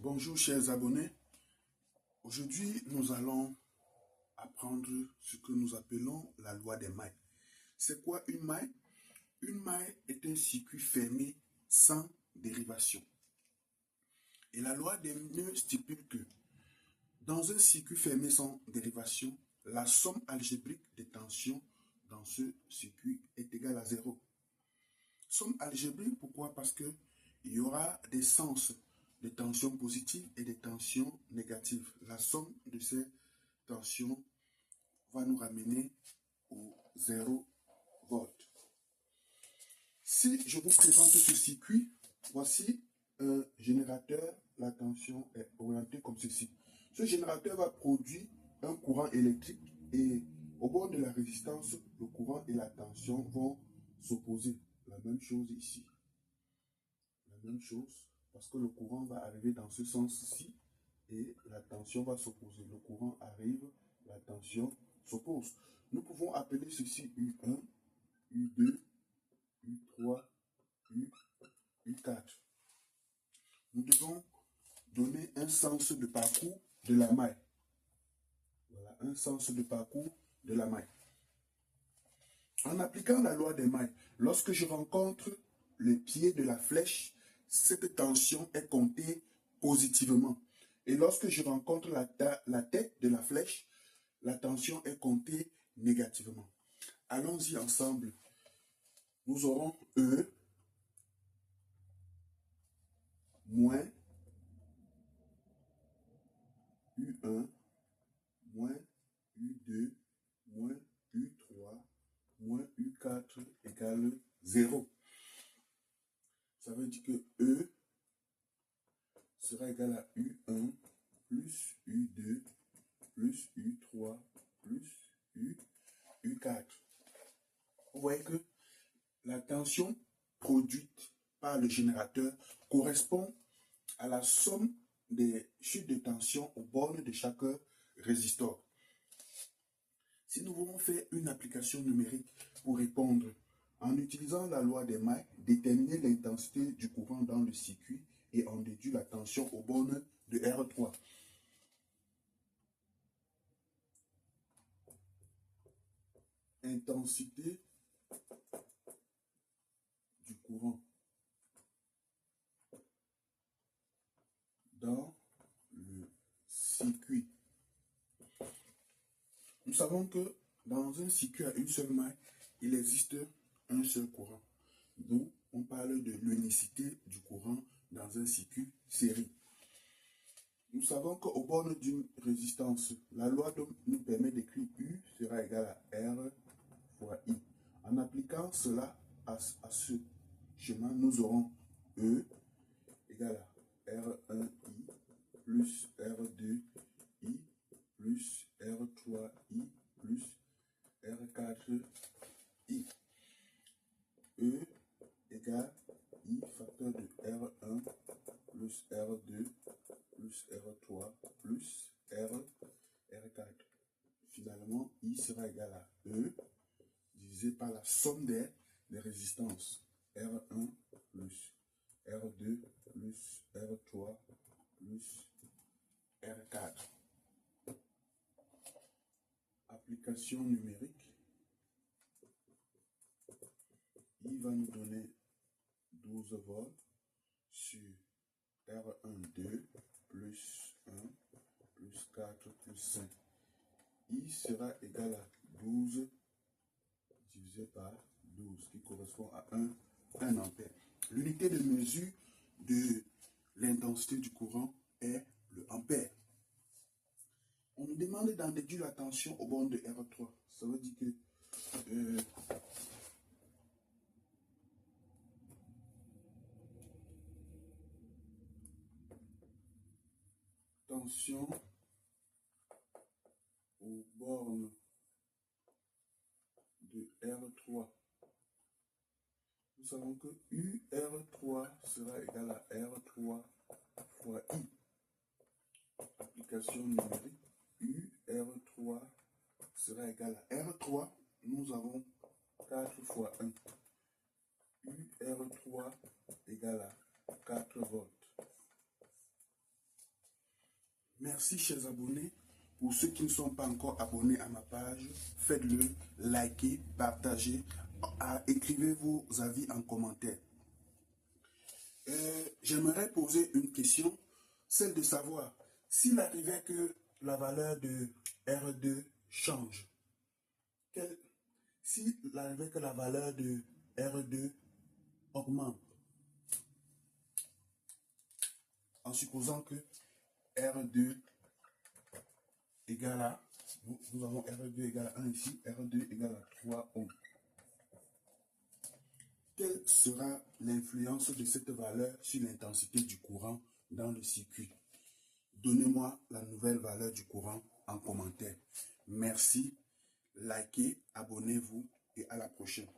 Bonjour chers abonnés, aujourd'hui nous allons apprendre ce que nous appelons la loi des mailles. C'est quoi une maille? Une maille est un circuit fermé sans dérivation. Et la loi des nœuds stipule que dans un circuit fermé sans dérivation, la somme algébrique des tensions dans ce circuit est égale à 0. Somme algébrique, pourquoi? Parce qu'il y aura des sens de tensions positives et des tensions négatives. La somme de ces tensions va nous ramener au 0 volt. Si je vous présente ce circuit, voici un générateur. La tension est orientée comme ceci. Ce générateur va produire un courant électrique et au bord de la résistance, le courant et la tension vont s'opposer. La même chose ici. La même chose, parce que le courant va arriver dans ce sens-ci et la tension va s'opposer. Le courant arrive, la tension s'oppose. Nous pouvons appeler ceci U1, U2, U3, U4. Nous devons donner un sens de parcours de la maille. Voilà, un sens de parcours de la maille. En appliquant la loi des mailles, lorsque je rencontre le pied de la flèche, cette tension est comptée positivement. Et lorsque je rencontre la tête de la flèche, la tension est comptée négativement. Allons-y ensemble. Nous aurons E moins U1 moins U2 moins U3 moins U4 égale 0. Ça veut dire que E sera égal à U1 plus U2 plus U3 plus U4. Vous voyez que la tension produite par le générateur correspond à la somme des chutes de tension aux bornes de chaque résistor. Si nous voulons faire une application numérique pour répondre en utilisant la loi des mailles, déterminer l'intensité du courant dans le circuit et en déduire la tension aux bornes de R3. Intensité du courant dans le circuit. Nous savons que dans un circuit à une seule maille, il existe un seul courant. Donc, on parle de l'unicité du courant dans un circuit série. Nous savons qu'au bornes d'une résistance, la loi nous permet d'écrire U sera égal à R fois I. En appliquant cela à ce schéma, nous aurons E égale à R1I plus R2I plus R3I plus R4I. E égale I facteur de R1 plus R2 plus R3 plus R4. Finalement, I sera égal à E divisé par la somme des résistances. R1 plus R2 plus R3 plus R4. Application numérique. I va nous donner 12 volts sur R1, 2 plus 1 plus 4 plus 5. I sera égal à 12 divisé par 12, qui correspond à 1 ampère. L'unité de mesure de l'intensité du courant est le ampère. On nous demande d'en déduire la tension au bornes de R3. Ça veut dire que tension aux bornes de R3. Nous savons que UR3 sera égal à R3 fois I. Application numérique, UR3 sera égal à R3. Nous avons 4 fois 1. UR3 égale à 4 volts. Merci, chers abonnés. Pour ceux qui ne sont pas encore abonnés à ma page, faites-le, likez, partagez, écrivez vos avis en commentaire. J'aimerais poser une question, celle de savoir s'il arrivait que la valeur de R2 change. S'il arrivait que la valeur de R2 augmente, en supposant que R2 égale à, nous avons R2 égale à 1 ici, R2 égale à 3 ohms. Quelle sera l'influence de cette valeur sur l'intensité du courant dans le circuit? Donnez-moi la nouvelle valeur du courant en commentaire. Merci, likez, abonnez-vous et à la prochaine.